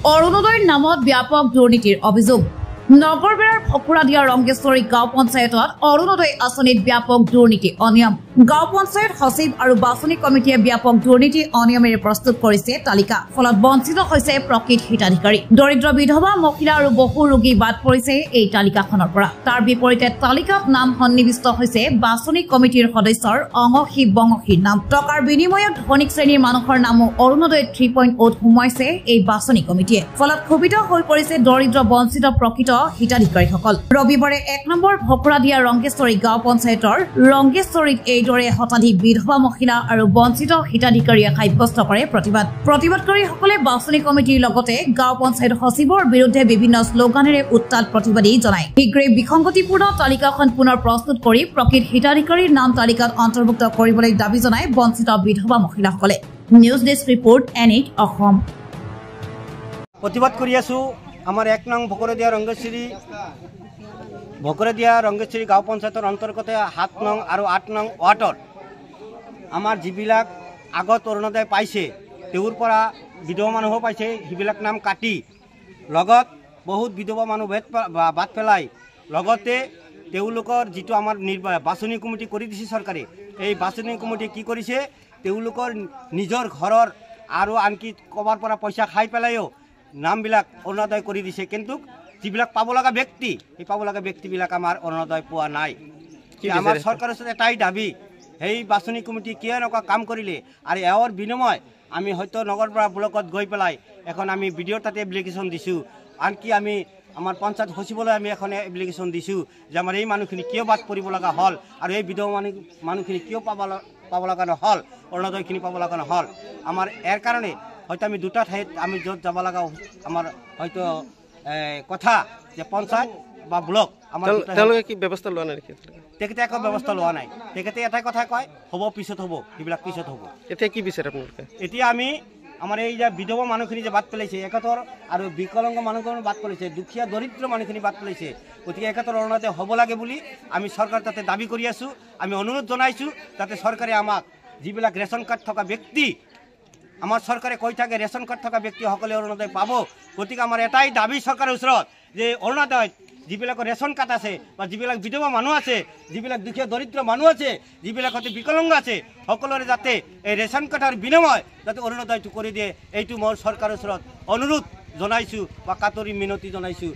অৰুণোদয়ৰ নামত ব্যাপক দুৰ্নীতিৰ অভিযোগ। নগৰবেৰাৰ ফকুৰাদিয়া ৰংগেশ্বৰী গাঁও পঞ্চায়তত অৰুণোদয় আঁচনিত ব্যাপক দুৰ্নীতি অনিয়ম। গাঁও পঞ্চায়ত সচিব আৰু বাছনি কমিটিয়ে ব্যাপক দুৰ্নীতি অনিয়মেৰে প্ৰস্তুত কৰিছে তালিকা। ফলত বঞ্চিত হৈছে প্ৰকৃত হিতাধিকাৰী। দৰিদ্ৰ বিধৱা মহিলা আৰু বহু ৰোগী বাদ পৰিছে এই তালিকাখনৰ পৰা। তাৰ বিপৰীতে তালিকাত নাম সন্নিৱিষ্ট হৈছে বাছনি কমিটিৰ সদস্যৰ অঙশী বঙশীৰ নাম। টকাৰ বিনিময়ত ধনিক শ্ৰেণীৰ মানুহৰ নামো অৰুণোদয় 3.0 সোমাইছে এই বাছনি কমিটিয়ে। ফলত ক্ষোভিত হৈ পৰিছে দৰিদ্ৰ বঞ্চিত প্ৰকৃত হিতাধিকাৰীসকল। ৰবিবাৰে 1 নম্বৰ ভকুৰাদিয়া ৰংগেশ্বৰী গাঁও পঞ্চায়তৰ ৰংগেশ্বৰীত এইদৰে শতাধিক বিধৱা মহিলা আৰু বঞ্চিত হিতাধিকাৰীয়ে সাব্যস্ত কৰে প্ৰতিবাদ। প্ৰতিবাদকাৰীসকলে বাছনি কমিটিৰ লগতে গাঁও পঞ্চায়ত সচিবৰ বিৰুদ্ধে বিভিন্ন শ্লোগানেৰে উত্তাল প্ৰতিবাদী জনায়। শীঘ্ৰেই বিসংগতিপূৰ্ণ তালিকাখন পুনৰ প্ৰস্তুত কৰি প্ৰকৃত হিতাধিকাৰীৰ নাম তালিকাত অন্তৰ্ভুক্ত কৰিবলৈ দাবী জনায় বঞ্চিত বিধৱা মহিলাসকলে। News desk report NH Assam. প্ৰতিবাদ কৰি আছো আমাৰ 1 নং ভকুৰাদিয়া ৰংগেশ্বৰী গাঁও পঞ্চায়তৰ অন্তৰ্গত 7 নং আৰু 8 নং ৱাৰ্ডৰ আমাৰ যিবিলাক আগত অৰুণোদয় পাইছে তেওঁৰ পৰা বিধৱা মানুহো পাইছে, সেইবিলাক নাম কাটি লগত বহুত বিধৱা মানুহ বাদ পেলাই লগতে তেওঁলোকৰ যিটো আমাৰ বাছনি কমিটি কৰি দিছে চৰকাৰে, এই বাছনি কমিটিয়ে কি কৰিছে তেওঁলোকৰ নিজৰ ঘৰৰ আৰু আনকি ক'বাৰ পৰা পইচা খাই পেলাইও নামবিলাক অৰুণোদয় কৰি দিছে। কিন্তু যিবিলাক পাব লগা ব্যক্তি সেই পাব লগা ব্যক্তিবিলাক আমাৰ অৰুণোদয় পোৱা নাই। আমাৰ চৰকাৰৰ ওচৰত এটাই দাবী, সেই বাছনি কমিটি কিয় এনেকুৱা কাম কৰিলে আৰু এওঁৰ বিনিময় আমি হয়তো নগৰপৰা ব্লকত গৈ পেলাই এখন আমি ভিডিঅ'ৰ তাতে এপ্লিকেশ্যন দিছোঁ, আনকি আমি আমাৰ পঞ্চায়ত সচিবলৈ আমি এখন এপ্লিকেশ্যন দিছোঁ যে আমাৰ এই মানুহখিনি কিয় বাদ পৰিব লগা হ'ল আৰু এই বিধৱা মানুহখিনি কিয় পাব লগা নহ'ল, অৰুণোদয়খিনি পাব লগা নহ'ল। আমাৰ ইয়াৰ কাৰণে হয়তো আমি দুটা ঠাইত আমি য'ত যাব লগা আমাৰ হয়তো কথা যে পঞ্চায়ত বা ব্লক আমাৰ তেওঁলোকে কি ব্যৱস্থা লোৱা নাই নেকি? তেখেতে একো ব্যৱস্থা লোৱা নাই। তেখেতে এটাই কথা কয় হ'ব পিছত হ'ব, সেইবিলাক পিছত হ'ব। এতিয়া কি বিচাৰে আপোনালোকে? এতিয়া আমি আমাৰ এই যে বিধৱা মানুহখিনি যে বাদ পেলাইছে 71 আৰু বিকলাংগ মানুহখিনি বাদ পেলাইছে, দুখীয়া দৰিদ্ৰ মানুহখিনি বাদ পেলাইছে, গতিকে 71 অৰুণোদয় হ'ব লাগে বুলি আমি চৰকাৰ তাতে দাবী কৰি আছোঁ। আমি অনুৰোধ জনাইছোঁ যাতে চৰকাৰে আমাক যিবিলাক ৰেচন কাৰ্ড থকা ব্যক্তি, আমাৰ চৰকাৰে কৈ থাকে ৰেচন কাৰ্ড থকা ব্যক্তিসকলে অৰুণোদয় পাব, গতিকে আমাৰ এটাই দাবী চৰকাৰৰ ওচৰত যে অৰুণোদয় যিবিলাকৰ ৰেচন কাৰ্ড আছে বা যিবিলাক বিধৱা মানুহ আছে, যিবিলাক দুখীয়া দৰিদ্ৰ মানুহ আছে, যিবিলাক হয়তো বিকলাংগ আছে, সকলোৰে যাতে এই ৰেচন কাৰ্ডৰ বিনিময় যাতে অৰুণোদয়টো কৰি দিয়ে, এইটো মই চৰকাৰৰ ওচৰত অনুৰোধ জনাইছোঁ বা কাতৰি মিনতি জনাইছোঁ।